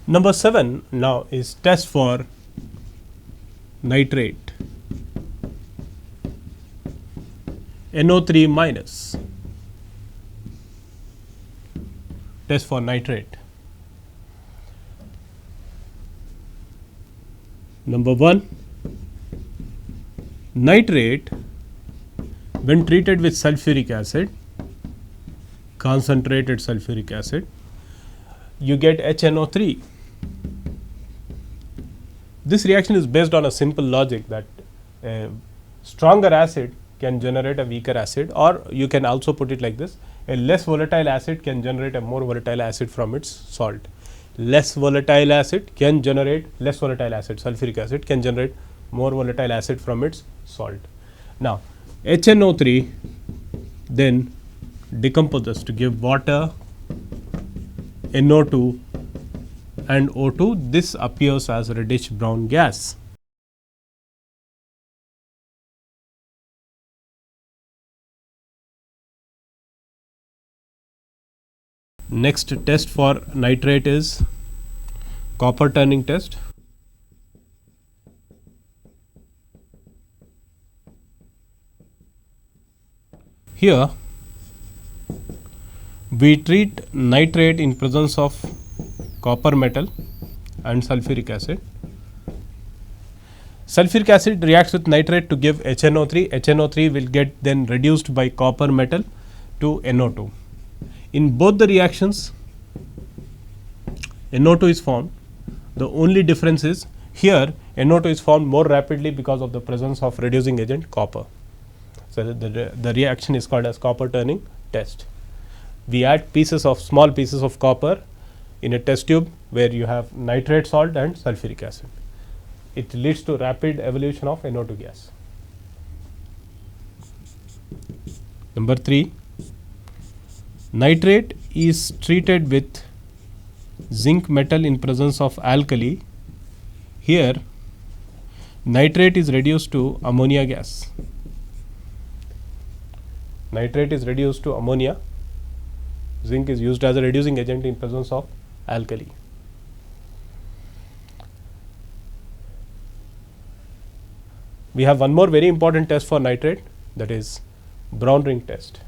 Number 7 now is test for nitrate, NO3 minus, test for nitrate. Number 1, nitrate when treated with sulfuric acid, concentrated sulfuric acid, you get HNO3. This reaction is based on a simple logic that a stronger acid can generate a weaker acid, or you can also put it like this: a less volatile acid can generate a more volatile acid from its salt. Less volatile acid can generate less volatile acid, sulfuric acid can generate more volatile acid from its salt. Now, HNO3 then decomposes to give water, NO2 and O2. This appears as reddish brown gas. Next test for nitrate is copper turning test. Here we treat nitrate in presence of copper metal and sulfuric acid. Sulfuric acid reacts with nitrate to give HNO3. HNO3 will get then reduced by copper metal to NO2. In both the reactions, NO2 is formed. The only difference is here NO2 is formed more rapidly because of the presence of reducing agent copper. So the reaction is called as copper turning test. We add small pieces of copper in a test tube where you have nitrate salt and sulfuric acid. It leads to rapid evolution of NO2 gas. Number 3, nitrate is treated with zinc metal in presence of alkali. Here nitrate is reduced to ammonia gas. Nitrate is reduced to ammonia. Zinc is used as a reducing agent in presence of alkali. We have one more very important test for nitrate, that is brown ring test.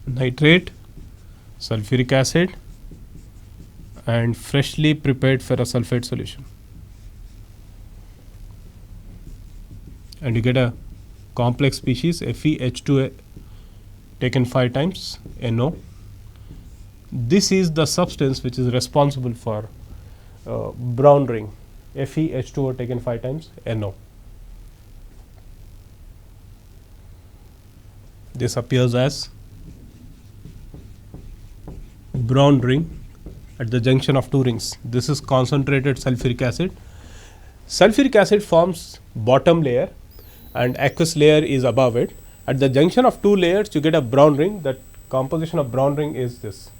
Nitrate, sulfuric acid and freshly prepared ferrosulfate solution, and you get a complex species FeH2 taken 5 times NO. This is the substance which is responsible for brown ring, FeH2O taken 5 times NO. This appears as brown ring at the junction of 2 rings. This is concentrated sulfuric acid. Sulfuric acid forms bottom layer and aqueous layer is above it. At the junction of 2 layers you get a brown ring. That composition of brown ring is this.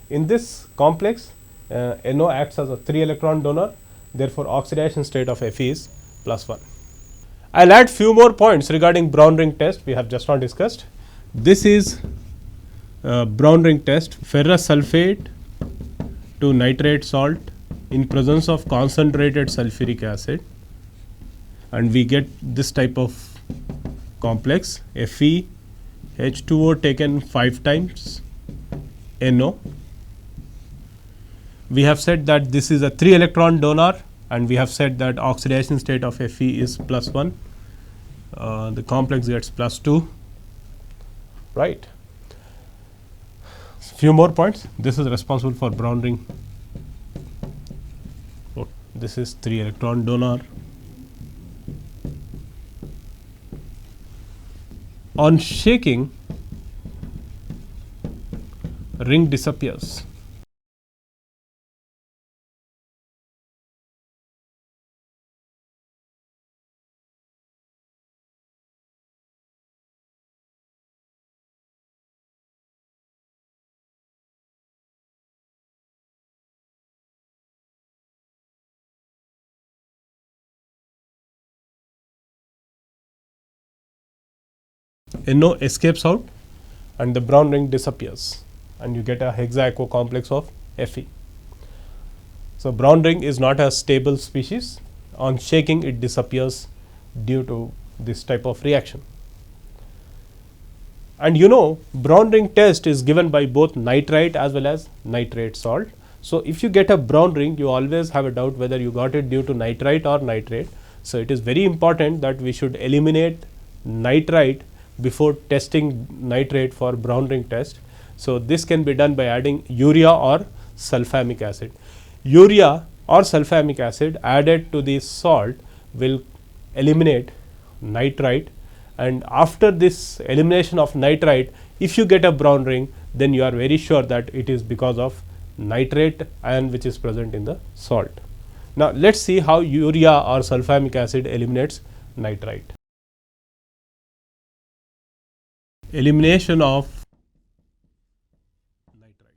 In this complex, NO acts as a 3 electron donor, therefore oxidation state of Fe is +1. I will add few more points regarding brown ring test we have just now discussed. This is brown ring test: ferrous sulfate to nitrate salt in presence of concentrated sulfuric acid, and we get this type of complex FeH2O taken 5 times NO. We have said that this is a 3 electron donor, and we have said that oxidation state of Fe is +1. The complex gets +2, right. Few more points. This is responsible for brown ring. This is 3 electron donor. On shaking, ring disappears. NO escapes out and the brown ring disappears, and you get a hexaecho complex of Fe. So, brown ring is not a stable species. On shaking it disappears due to this type of reaction. And you know, brown ring test is given by both nitrite as well as nitrate salt. So, if you get a brown ring, you always have a doubt whether you got it due to nitrite or nitrate. So, it is very important that we should eliminate nitrite before testing nitrate for brown ring test. So, this can be done by adding urea or sulfamic acid. Urea or sulfamic acid added to the salt will eliminate nitrite, and after this elimination of nitrite, if you get a brown ring, then you are very sure that it is because of nitrate ion which is present in the salt. Now, let us see how urea or sulfamic acid eliminates nitrite. Elimination of nitrite.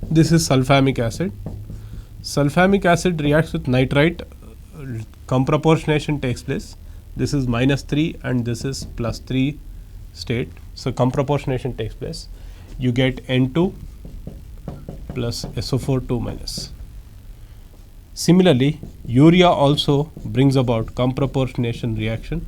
This is sulfamic acid. Sulfamic acid reacts with nitrite, comproportionation takes place. This is -3 and this is +3 state. So, comproportionation takes place. You get N2 plus SO4 2 minus. Similarly, urea also brings about comproportionation reaction.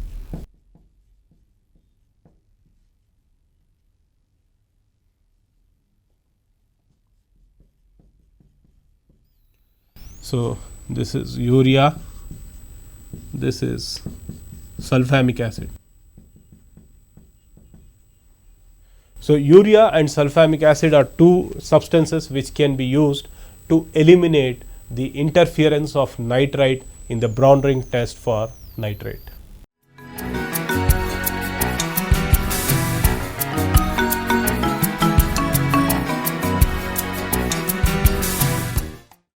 So, this is urea, this is sulfamic acid. So, urea and sulfamic acid are two substances which can be used to eliminate the interference of nitrite in the brown ring test for nitrate.